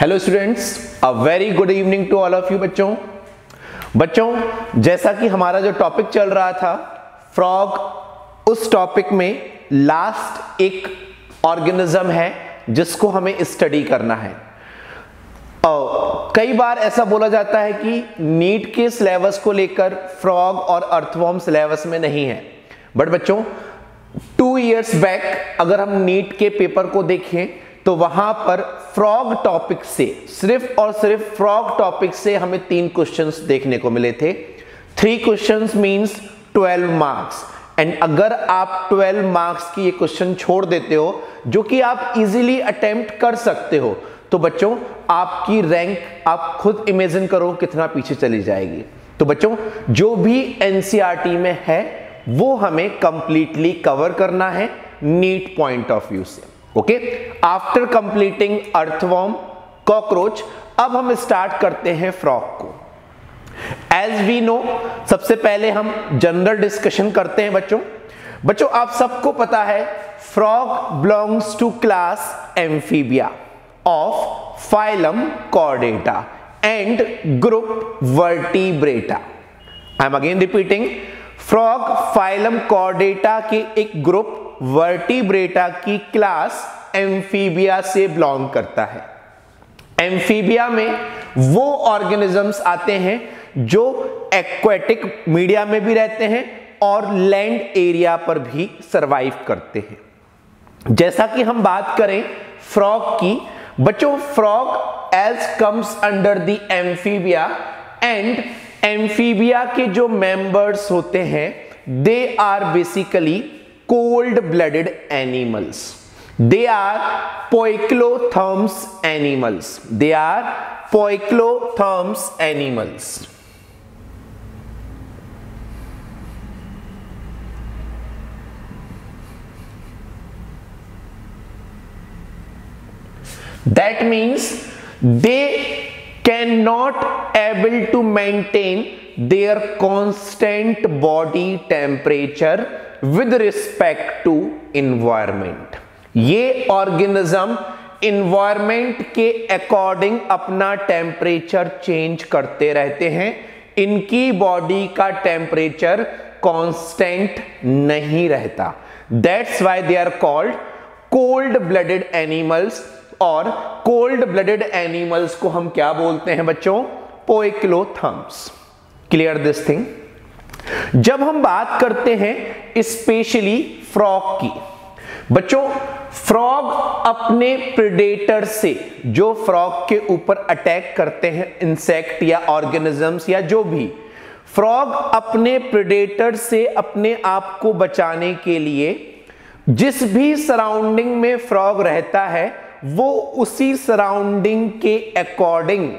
Hello students, a very good evening to all of you. बच्चों जैसा कि हमारा जो टॉपिक चल रहा था फ्रॉग, उस टॉपिक में लास्ट एक ऑर्गेनिज्म है जिसको हमें स्टडी करना है। कई बार ऐसा बोला जाता है कि नीट के सिलेबस को लेकर फ्रॉग और अर्थवॉर्म सिलेबस में नहीं है, बट बच्चों 2 इयर्स बैक अगर हम नीट के पेपर को देखें तो वहां पर फ्रॉग टॉपिक से, सिर्फ और सिर्फ फ्रॉग टॉपिक से हमें 3 क्वेश्चंस देखने को मिले थे। 3 क्वेश्चंस मींस 12 मार्क्स। एंड अगर आप 12 मार्क्स की ये क्वेश्चन छोड़ देते हो जो कि आप इजीली अटेम्प्ट कर सकते हो, तो बच्चों आपकी रैंक आप खुद इमेजिन करो कितना पीछे चली जाएगी। तो बच्चों जो भी एनसीईआरटी में है वो हमें कंप्लीटली कवर करना है नीट पॉइंट ऑफ व्यू से। Okay, after completing earthworm, cockroach, अब हम स्टार्ट करते हैं फ्रॉग को। एज वी नो, सबसे पहले हम जनरल डिस्कशन करते हैं बच्चों आप सबको पता है frog belongs to class amphibia of phylum chordata and group vertebrata. I am again repeating, frog phylum chordata के एक ग्रुप वर्टिब्रेटा की क्लास एम्फीबिया से बिलोंग करता है। एम्फीबिया में वो ऑर्गेनिजम्स आते हैं जो एक्वेटिक मीडिया में भी रहते हैं और लैंड एरिया पर भी सरवाइव करते हैं। जैसा कि हम बात करें फ्रॉग की, बच्चों frog as comes under the amphibia, and amphibia के जो मेंबर्स होते हैं they are basically cold-blooded animals. They are poikilotherms animals. They are poikilotherms animals. That means they cannot able to maintain their constant body temperature with respect to environment. ये organism environment के according अपना temperature change करते रहते हैं। इनकी body का temperature constant नहीं रहता। That's why they are called cold-blooded animals, और cold-blooded animals को हम क्या बोलते हैं बच्चों? पोइकिलोथर्म्स। Clear this thing? जब हम बात करते हैं स्पेशली फ्रॉग की, बच्चों फ्रॉग अपने प्रेडेटर से, जो फ्रॉग के ऊपर अटैक करते हैं इंसेक्ट या ऑर्गेनिजम्स या जो भी, फ्रॉग अपने प्रेडेटर से अपने आप को बचाने के लिए जिस भी सराउंडिंग में फ्रॉग रहता है वो उसी सराउंडिंग के अकॉर्डिंग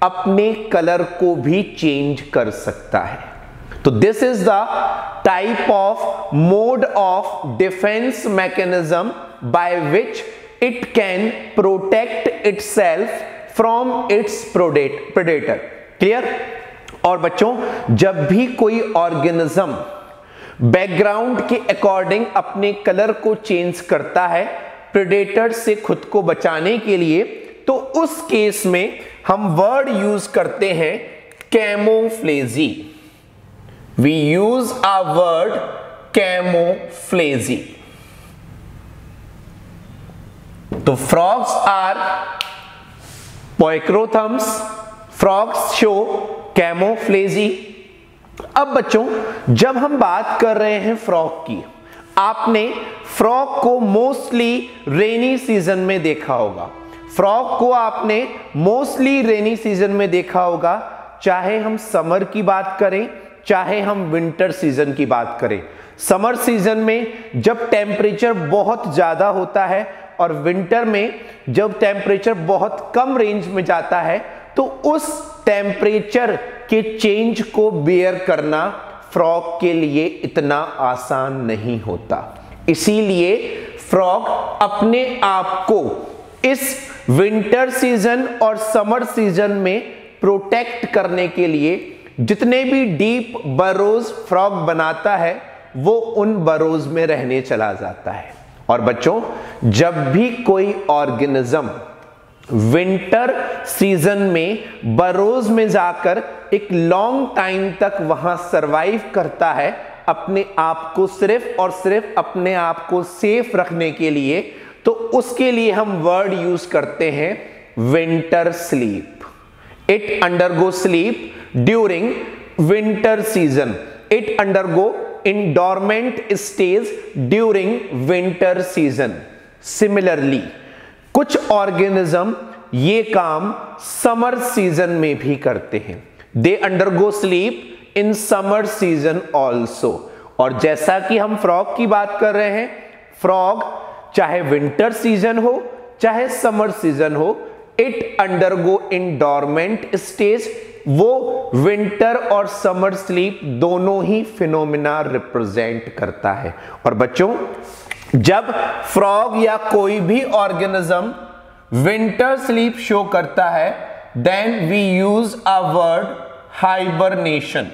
अपने कलर को भी चेंज कर सकता है। तो this is the type of mode of defence mechanism by which it can protect itself from its predator. Clear? और बच्चों जब भी कोई ऑर्गेनिज्म बैकग्राउंड के अकॉर्डिंग अपने कलर को चेंज करता है प्रेडेटर से खुद को बचाने के लिए, तो उस केस में हम वर्ड यूज करते हैं कैमोफ्लेजी। We use a word camouflage. तो frogs are poikilotherms, frogs show camouflage. अब बच्चों जब हम बात कर रहे हैं फ्रॉग की, आपने फ्रॉग को मोस्टली रेनी सीजन में देखा होगा। फ्रॉग को आपने मोस्टली रेनी सीजन में देखा होगा, चाहे हम समर की बात करें चाहे हम विंटर सीजन की बात करें। समर सीजन में जब टेम्परेचर बहुत ज्यादा होता है और विंटर में जब टेम्परेचर बहुत कम रेंज में जाता है, तो उस टेम्परेचर के चेंज को बेयर करना फ्रॉग के लिए इतना आसान नहीं होता। इसीलिए फ्रॉग अपने आप को इस विंटर सीजन और समर सीजन में प्रोटेक्ट करने के लिए जितने भी डीप बरोज फ्रॉग बनाता है वो उन बरोज में रहने चला जाता है। और बच्चों जब भी कोई ऑर्गेनिज्म विंटर सीजन में बरोज में जाकर एक लॉन्ग टाइम तक वहां सरवाइव करता है अपने आप को सिर्फ और सिर्फ अपने आप को सेफ रखने के लिए, तो उसके लिए हम वर्ड यूज करते हैं winter sleep. It undergo sleep during winter season, it undergo in dormant stage during winter season. Similarly कुछ ऑर्गेनिज्म ये काम समर सीजन में भी करते हैं, they undergo sleep in summer season also. और जैसा कि हम फ्रॉग की बात कर रहे हैं, फ्रॉग चाहे विंटर सीजन हो चाहे समर सीजन हो, it undergo in dormant stage, वो विंटर और समर स्लीप दोनों ही फिनोमिना रिप्रेजेंट करता है। और बच्चों, जब फ्रॉग या कोई भी ऑर्गेनिज्म विंटर स्लीप शो करता है, then we use a word hibernation,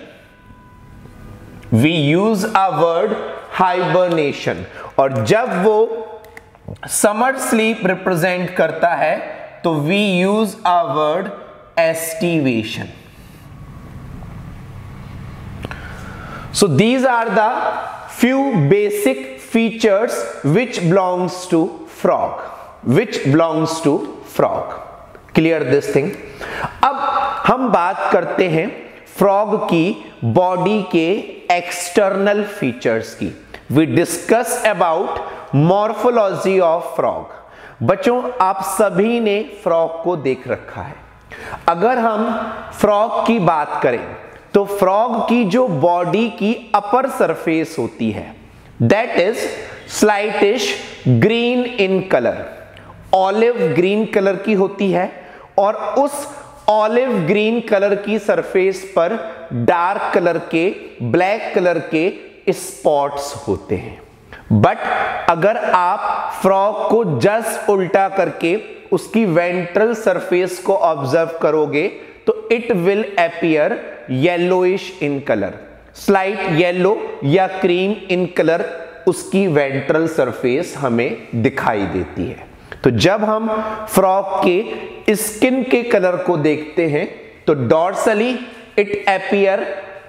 we use a word hibernation. और जब वो समर स्लीप रिप्रेजेंट करता है तो we use a word aestivation. So these are the few basic features which belongs to frog, which belongs to frog. Clear this thing? अब हम बात करते हैं फ्रॉग की बॉडी के एक्सटर्नल फीचर्स की। We discuss about morphology of frog. बच्चों, आप सभी ने फ्रॉग को देख रखा है। अगर हम फ्रॉग की बात करें तो फ्रॉग की जो बॉडी की अपर सरफेस होती है, that is slightish green in colour, olive green colour की होती है, और उस ऑलिव ग्रीन कलर की सरफेस पर डार्क कलर के, ब्लैक कलर के स्पॉट्स होते हैं। बट अगर आप फ्रॉग को जस्ट उल्टा करके उसकी वेंट्रल सरफेस को ऑब्जर्व करोगे तो it will appear yellowish in colour, slight yellow या क्रीम इन कलर उसकी वेंट्रल सरफेस हमें दिखाई देती है। तो जब हम फ्रॉग के स्किन के कलर को देखते हैं तो dorsally it appear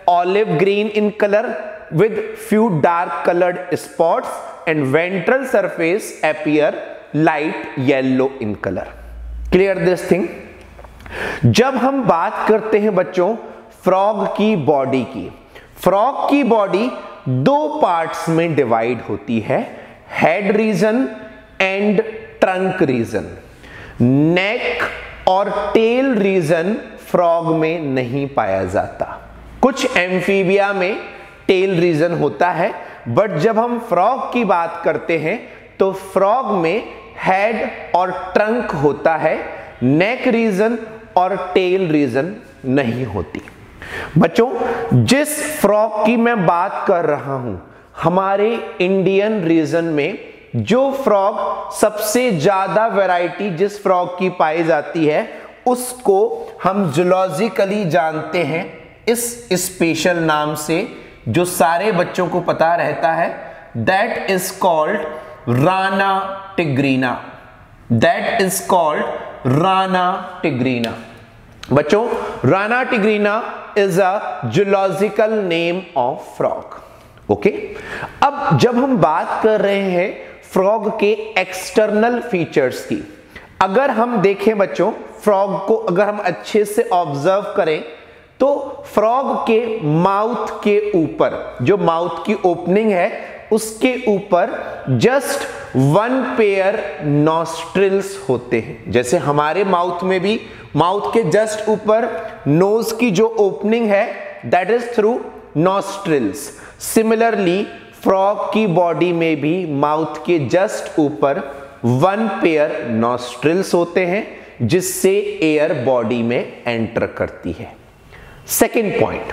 olive green in colour with few dark colored spots and ventral surface appear light yellow in color. Clear this thing? जब हम बात करते हैं बच्चों फ्रॉग की बॉडी की, फ्रॉग की बॉडी दो पार्ट्स में डिवाइड होती है, head region and trunk region. Neck और टेल रीजन फ्रॉग में नहीं पाया जाता। कुछ एम्फीबिया में टेल रीजन होता है, बट जब हम फ्रॉग की बात करते हैं तो फ्रॉग में हेड और ट्रंक होता है, नेक रीजन और टेल रीजन नहीं होती। बच्चों, जिस फ्रॉग की मैं बात कर रहा हूं, हमारे इंडियन रीजन में जो फ्रॉग सबसे ज्यादा वैरायटी जिस फ्रॉग की पाई जाती है उसको हम जूलॉजिकली जानते हैं इस स्पेशल नाम से, जो सारे बच्चों को पता रहता है, that is called Rana tigrina, that is called Rana tigrina. बच्चों, Rana tigrina is a zoological name of frog. Okay, अब जब हम बात कर रहे हैं फ्रॉग के एक्सटर्नल फीचर्स की, अगर हम देखें बच्चों फ्रॉग को अगर हम अच्छे से ऑब्जर्व करें तो फ्रॉग के माउथ के ऊपर, जो माउथ की ओपनिंग है उसके ऊपर जस्ट वन पेयर नॉस्ट्रिल्स होते हैं। जैसे हमारे माउथ में भी माउथ के जस्ट ऊपर नोज की जो ओपनिंग है that is through nostrils. Similarly frog की बॉडी में भी माउथ के जस्ट ऊपर वन पेयर नॉस्ट्रिल्स होते हैं जिससे एयर बॉडी में एंटर करती है। सेकेंड पॉइंट,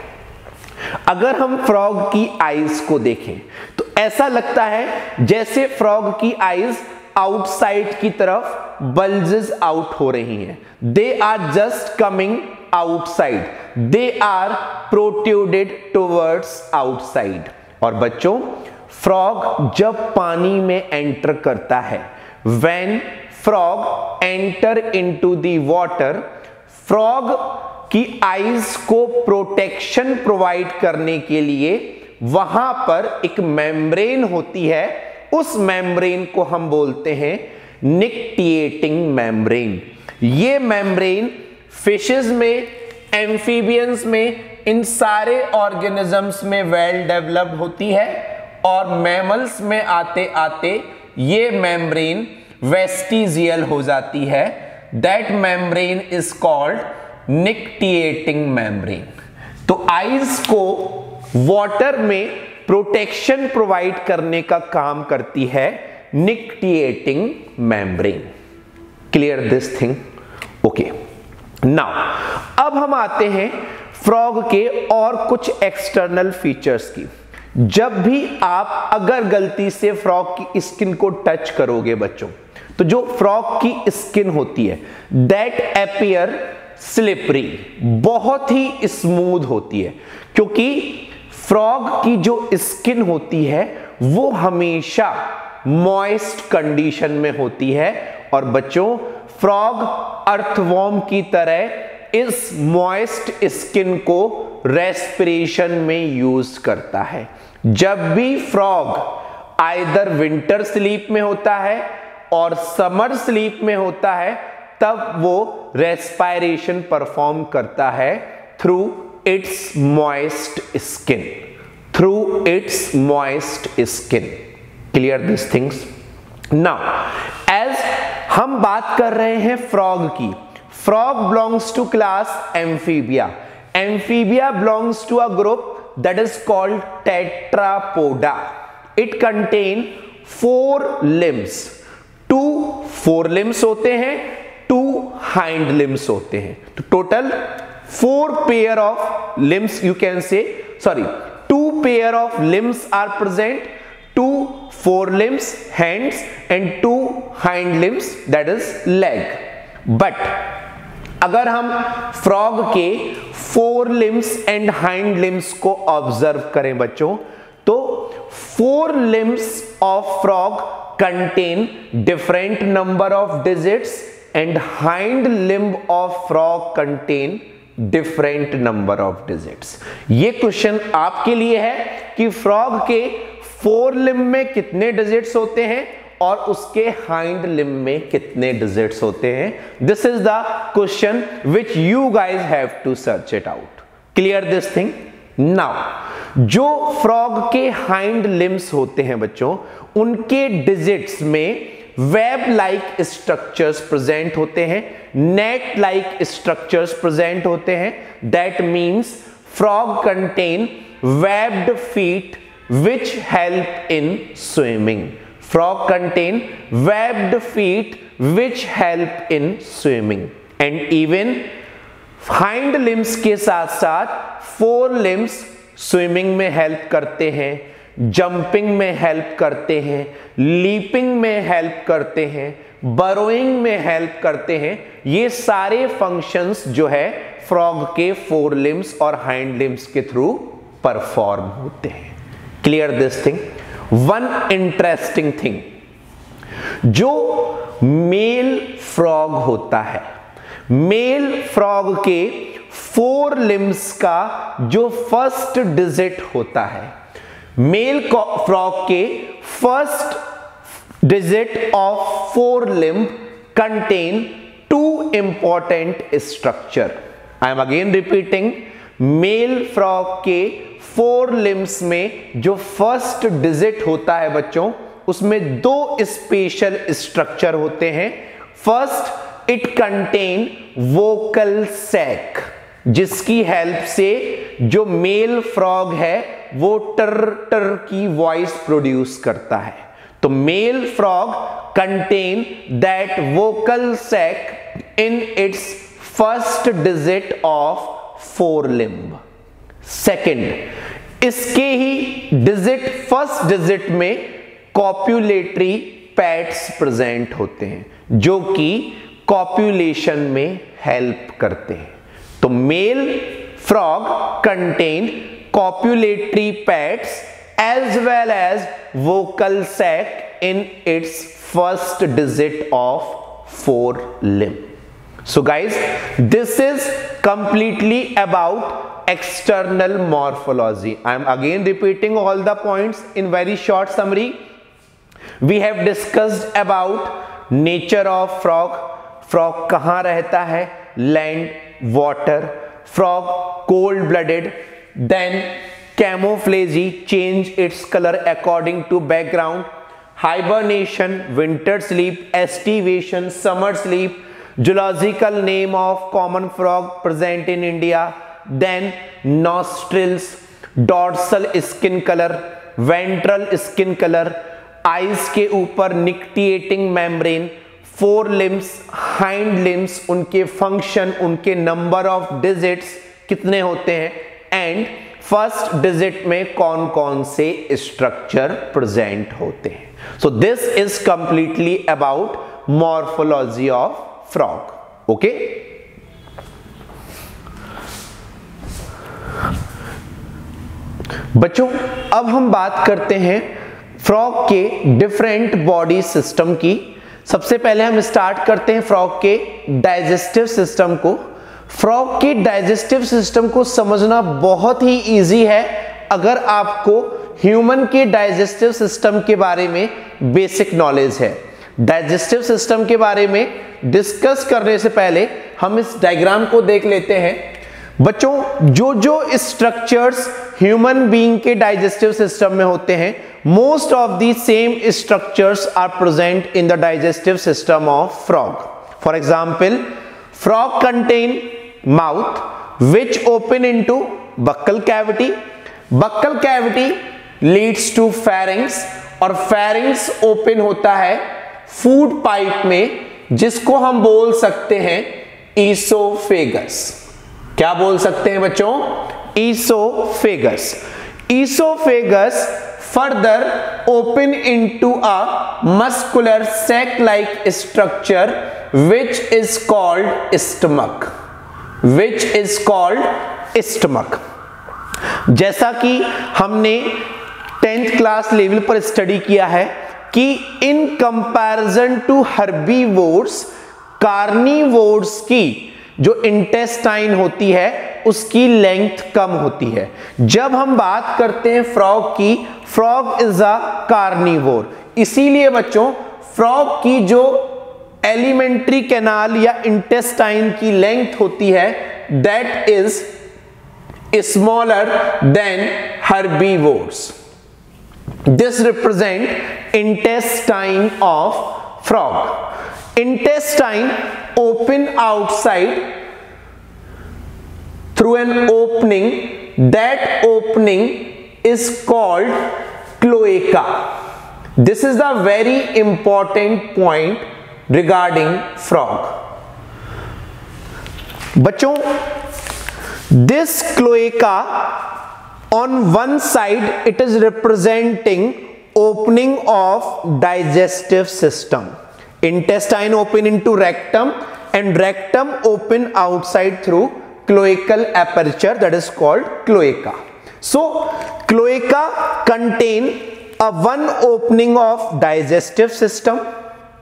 अगर हम फ्रॉग की आईज को देखें तो ऐसा लगता है जैसे फ्रॉग की आईज आउटसाइड की तरफ बल्जेस आउट हो रही हैं। They are just coming outside, they are protruded towards outside. और बच्चों, फ्रॉग जब पानी में एंटर करता है, when frog enter into the water, frog की आईज को प्रोटेक्शन प्रोवाइड करने के लिए वहां पर एक मेम्ब्रेन होती है, उस मेम्ब्रेन को हम बोलते हैं निक्टिएटिंग मेम्ब्रेन। ये मेम्ब्रेन फिशेस में, एम्फीबियंस में, इन सारे ऑर्गेनिजम्स में वेल डेवलप्ड होती है, और मैमल्स में आते आते ये मेम्ब्रेन वेस्टिजियल हो जाती है। That membrane is called nictitating membrane. तो आइज को वाटर में प्रोटेक्शन प्रोवाइड करने का काम करती है nictitating membrane. Clear this thing? Okay, now अब हम आते हैं फ्रॉग के और कुछ एक्सटर्नल फीचर्स की। जब भी आप अगर गलती से फ्रॉग की स्किन को टच करोगे बच्चों, तो जो फ्रॉग की स्किन होती है दैट अपीयर स्लिपरी, बहुत ही स्मूथ होती है, क्योंकि फ्रॉग की जो स्किन होती है वो हमेशा मॉइस्ट कंडीशन में होती है। और बच्चों, फ्रॉग अर्थवॉर्म की तरह इस मॉइस्ट स्किन को रेस्पिरेशन में यूज करता है। जब भी फ्रॉग आइदर विंटर स्लीप में होता है और समर स्लीप में होता है, तब वो रेस्पिरेशन परफॉर्म करता है through its moist skin, through its moist skin. Clear this things? Now as हम बात कर रहे हैं फ्रॉग की, frog belongs to class amphibia. Amphibia belongs to a group that is called tetrapoda. It contain 4 limbs. 2 forelimbs होते हैं, 2 hind limbs होते हैं। तो total 4 pair of limbs you can say, sorry, 2 pair of limbs are present, 2 forelimbs hands and 2 hind limbs that is leg. But अगर हम frog के 4 limbs and hind limbs को observe करें बच्चों, तो 4 limbs of frog contain different number of digits and hind limb of frog contain different number of digits. ये question आपके लिए है कि फ्रॉग के 4 लिम्ब में कितने डिजिट्स होते हैं और उसके हाइंड लिम्ब में कितने डिजिट्स होते हैं। This is the question which you guys have to search it out. Clear this thing? Now जो फ्रॉग के हाइंड लिम्स होते हैं बच्चों, उनके डिजिट्स में वेब लाइक स्ट्रक्चर्स प्रेजेंट होते हैं, नेट लाइक स्ट्रक्चर्स प्रेजेंट होते हैं। That means frog contain webbed feet which help in swimming. Frog contain webbed feet which help in swimming, and even hind limbs के साथ साथ 4 limbs swimming में help करते हैं, jumping में help करते हैं, leaping में help करते हैं, burrowing में help करते हैं। ये सारे functions जो है frog के 4 limbs और hind limbs के थ्रू परफॉर्म होते हैं। Clear this thing? One interesting thing, जो मेल फ्रॉग होता है, मेल फ्रॉग के 4 लिम्स का जो फर्स्ट डिजिट होता है, मेल फ्रॉग के first digit of 4 limb contain 2 important structure. I am again repeating, male frog के 4 लिम्स में जो फर्स्ट डिजिट होता है बच्चों, उसमें 2 स्पेशल स्ट्रक्चर होते हैं। First, it contain vocal sac, जिसकी हेल्प से जो मेल फ्रॉग है वो टर टर की वॉइस प्रोड्यूस करता है। तो male frog contain that vocal sac in its first digit of 4 limb. Second, इसके ही डिजिट फर्स्ट डिजिट में कॉप्युलेटरी पैड्स प्रेजेंट होते हैं, जो कि कॉप्युलेशन में हेल्प करते हैं। तो male frog contain copulatory pads as well as vocal sac in its first digit of 4 limb. So guys, this is completely about external morphology. I am again repeating all the points in very short summary. We have discussed about nature of frog. Frog कहाँ रहता है? Land, water. Frog cold blooded. Then camouflage, change its color according to background. Hibernation, winter sleep. Estivation, summer sleep. Zoological name of common frog present in India. Then nostrils, dorsal skin color, ventral skin color, eyes के ऊपर nictitating membrane, four limbs, hind limbs, उनके function, उनके number of digits कितने होते हैं, and first digit में कौन कौन से स्ट्रक्चर प्रेजेंट होते हैं. सो this is completely about morphology of frog. Okay, बच्चों अब हम बात करते हैं फ्रॉग के डिफरेंट बॉडी सिस्टम की. सबसे पहले हम स्टार्ट करते हैं फ्रॉग के डाइजेस्टिव सिस्टम को. फ्रॉग के डाइजेस्टिव सिस्टम को समझना बहुत ही इजी है अगर आपको ह्यूमन के डाइजेस्टिव सिस्टम के बारे में बेसिक नॉलेज है. डाइजेस्टिव सिस्टम के बारे में डिस्कस करने से पहले हम इस डायग्राम को देख लेते हैं. बच्चों जो जो स्ट्रक्चर्स ह्यूमन बीइंग के डाइजेस्टिव सिस्टम में होते हैं, most of the same structures are present in the digestive system of frog. For example, frog contain mouth which open into buccal cavity. Buccal cavity leads to pharynx और pharynx open होता है food pipe में, जिसको हम बोल सकते हैं esophagus. क्या बोल सकते हैं बच्चों? Esophagus. Esophagus further open into a muscular sac-like structure which is called stomach. Which is called stomach. जैसा कि हमने 10th क्लास लेवल पर स्टडी किया है कि in comparison to herbivores, carnivores की जो इंटेस्टाइन होती है उसकी लेंथ कम होती है. जब हम बात करते हैं फ्रॉग की, फ्रॉग इज अ कार्निवोर. इसीलिए बच्चों फ्रॉग की जो एलिमेंट्री कैनाल या इंटेस्टाइन की लेंथ होती है that is smaller than herbivores. This represent intestine of frog. Intestine open outside through an opening. That opening is called cloaca. This is the very important point regarding frog. बच्चों, this cloaca on one side it is representing opening of digestive system. Intestine open into rectum and rectum open outside through cloacal aperture, that is called cloaca. So cloaca contain a one opening of digestive system.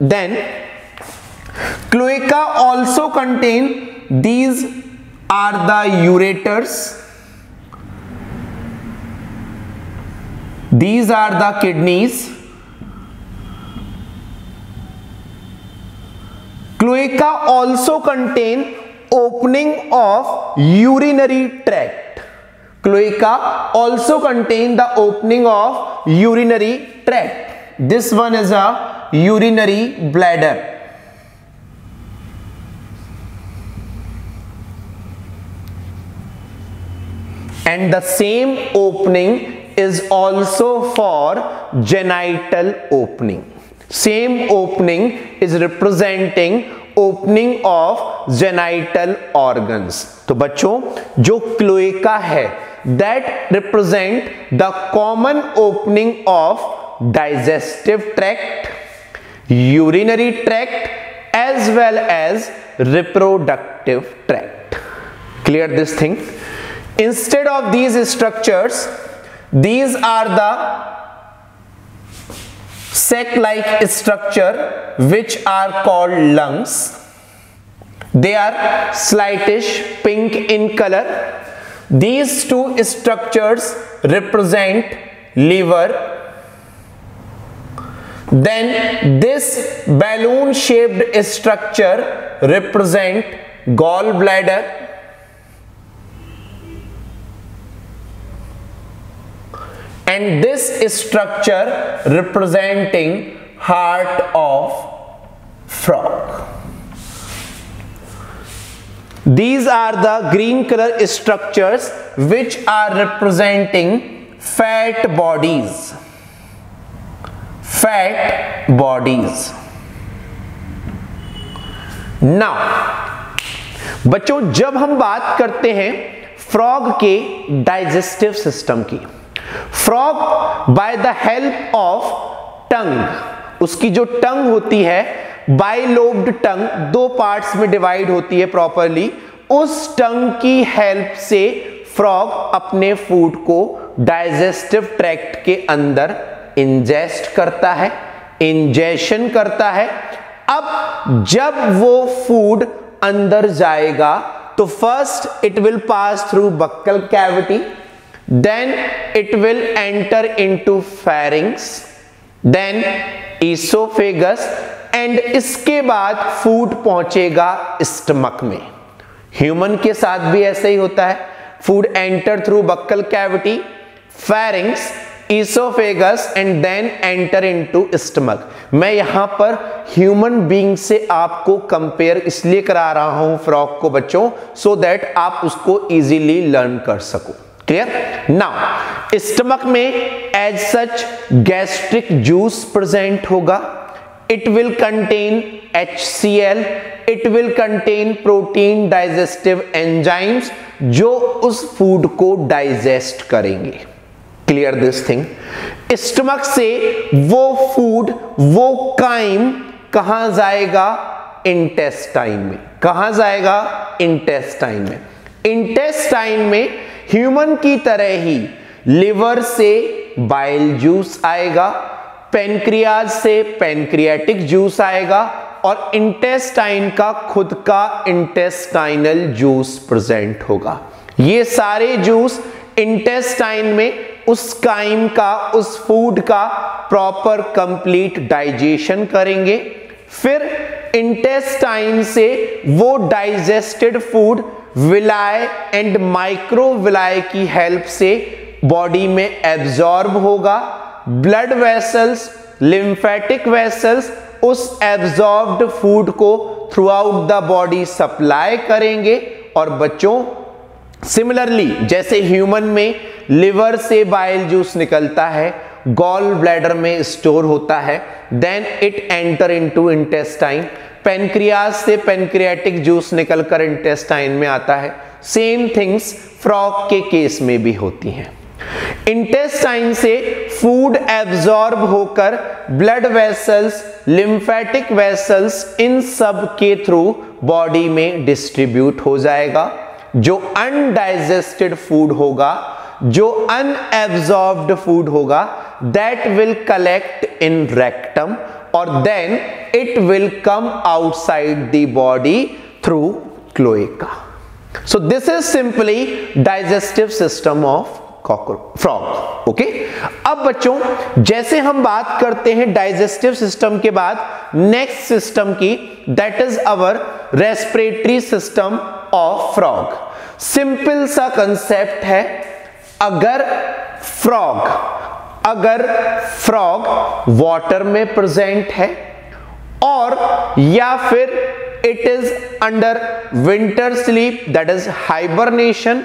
Then cloaca also contain, these are the ureters, these are the kidneys. Cloaca also contain opening of urinary tract. Cloaca also contain the opening of urinary tract. This one is a urinary bladder. And the same opening is also for genital opening. Same opening is representing opening of genital organs. तो बच्चों जो cloaca है that represent the common opening of digestive tract, urinary tract as well as reproductive tract. Clear this thing? Instead of these structures, these are the sac-like structure which are called lungs. They are slightly pink in color. These two structures represent liver. Then this balloon shaped structure represent gallbladder. And this structure representing heart of frog. These are the green color structures which are representing fat bodies. Fat bodies. Now, बच्चों जब हम बात करते हैं frog के digestive system की, frog by the help of tongue, उसकी जो टंग होती है बाइलोब्ड टंग, दो पार्ट्स में डिवाइड होती है प्रॉपरली, उस टंग की हेल्प से फ्रॉग अपने फूड को डाइजेस्टिव ट्रैक्ट के अंदर इंजेस्ट करता है, इंजेशन करता है। अब जब वो फूड अंदर जाएगा तो first it will pass through buccal cavity, then it will enter into pharynx, then oesophagus, and इसके बाद फूड पहुंचेगा स्टमक में। ह्यूमन के साथ भी ऐसा ही होता है, food enter through buccal cavity, pharynx, oesophagus and then enter into stomach. मैं यहां पर ह्यूमन बीइंग से आपको कंपेयर इसलिए करा रहा हूं फ्रॉग को बच्चों, सो दैट आप उसको इजीली लर्न कर सको। क्लियर? नाउ स्टमक में as such gastric juice present होगा, it will contain HCl, it will contain protein digestive enzymes जो उस फूड को डाइजेस्ट करेंगे। Clear this thing? स्टमक से वो फूड, वो काइम कहां जाएगा? इंटेस्टाइन में। कहां जाएगा? इंटेस्टाइन में। इंटेस्टाइन में ह्यूमन की तरह ही लिवर से बाइल जूस आएगा, पेनक्रियाज से पेनक्रियाटिक जूस आएगा और इंटेस्टाइन का खुद का इंटेस्टाइनल जूस प्रेजेंट होगा। ये सारे जूस इंटेस्टाइन में उस काइम का, उस फूड का प्रॉपर कंप्लीट डाइजेशन करेंगे। फिर इंटेस्टाइन से वो डाइजेस्टेड फूड विलाय एंड माइक्रोविलाय की हेल्प से बॉडी में एब्जॉर्ब होगा। ब्लड वेसल्स, लिम्फेटिक वेसल्स उस एब्जॉर्ब्ड फूड को through out the body supply करेंगे। और बच्चों सिमिलरली जैसे ह्यूमन में लिवर से बाइल जूस निकलता है, गॉल ब्लैडर में स्टोर होता है, then it enter into intestine, pancreas से पेनक्रियाटिक जूस निकलकर इंटेस्टाइन में आता है। सेम थिंग्स फ्रॉग के केस में भी होती हैं। इंटेस्टाइन से फूड एब्जॉर्ब होकर ब्लड वेसल्स, लिम्फेटिक वेसल्स, इन सब के थ्रू बॉडी में डिस्ट्रीब्यूट हो जाएगा। जो अनडाइजेस्टेड फूड होगा, जो अनएब्जॉर्ब्ड फूड होगा, that will collect in rectum और then it will come outside the body through cloaca. So this is simply digestive system of frog. Okay, अब बच्चों जैसे हम बात करते हैं डाइजेस्टिव सिस्टम के बाद नेक्स्ट सिस्टम की, that is our respiratory system of frog. Simple सा कंसेप्ट है, अगर फ्रॉग वाटर में प्रेजेंट है और या फिर it is under winter sleep that is hibernation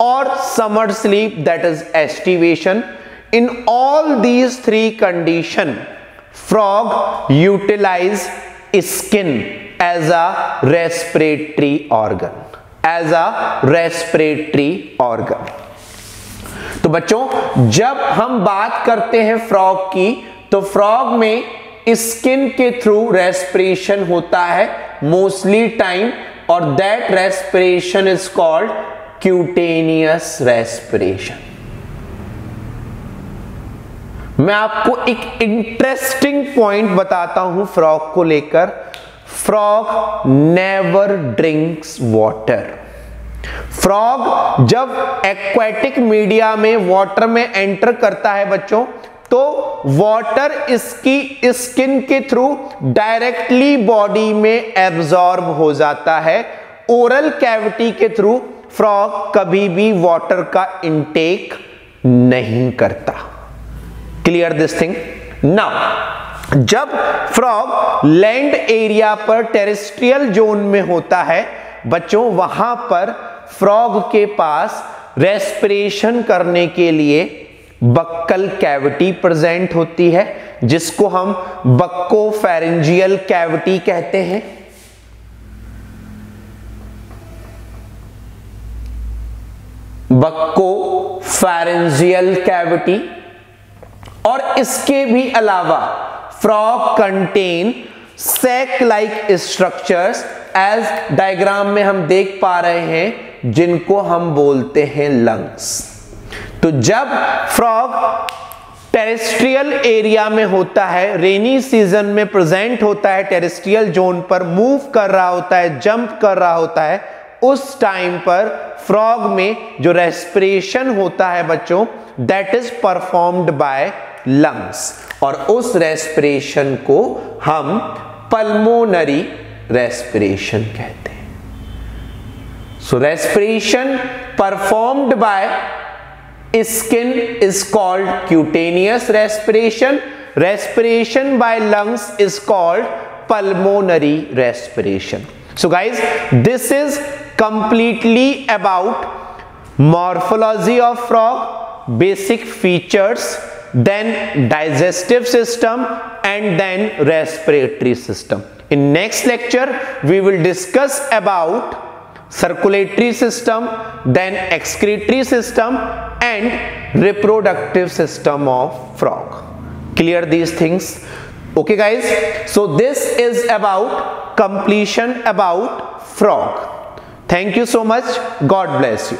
or summer sleep that is estivation, in all these three condition frog utilize skin as a respiratory organ, as a respiratory organ। तो बच्चों जब हम बात करते हैं फ्रॉग की तो frog में स्किन के थ्रू रेस्पिरेशन होता है मोस्टली टाइम, और that respiration is called cutaneous respiration. मैं आपको एक इंटरेस्टिंग पॉइंट बताता हूं फ्रॉग को लेकर। Frog never drinks water. Frog जब एक्वेटिक मीडिया में वाटर में एंटर करता है बच्चों, तो वाटर इसकी स्किन के थ्रू डायरेक्टली बॉडी में एब्जॉर्ब हो जाता है। ओरल कैविटी के थ्रू फ्रॉग कभी भी वाटर का इंटेक नहीं करता। Clear this thing? नाउ जब फ्रॉग लैंड एरिया पर टेरेस्ट्रियल जोन में होता है बच्चों, वहां पर फ्रॉग के पास रेस्पिरेशन करने के लिए बक्कल कैविटी प्रेजेंट होती है, जिसको हम बक्कोफेरेंजियल कैविटी कहते हैं। Buccopharyngeal cavity. और इसके भी अलावा frog contain sac like structures, as diagram में हम देख पा रहे हैं, जिनको हम बोलते हैं लंग्स। तो जब फ्रॉग टेरेस्ट्रियल एरिया में होता है, रेनी सीजन में प्रेजेंट होता है, टेरेस्ट्रियल जोन पर मूव कर रहा होता है, जंप कर रहा होता है, उस टाइम पर फ्रॉग में जो रेस्पिरेशन होता है बच्चों, that is performed by lungs. और उस रेस्पिरेशन को हम पल्मोनरी रेस्पिरेशन कहते हैं। So respiration performed by skin is called cutaneous respiration. Respiration by lungs is called pulmonary respiration. So guys, this is completely about morphology of frog, basic features, then digestive system, and then respiratory system. In next lecture we will discuss about circulatory system, then excretory system, and reproductive system of frog. Clear these things? Okay guys, so this is about completion about frog. Thank you so much. God bless you.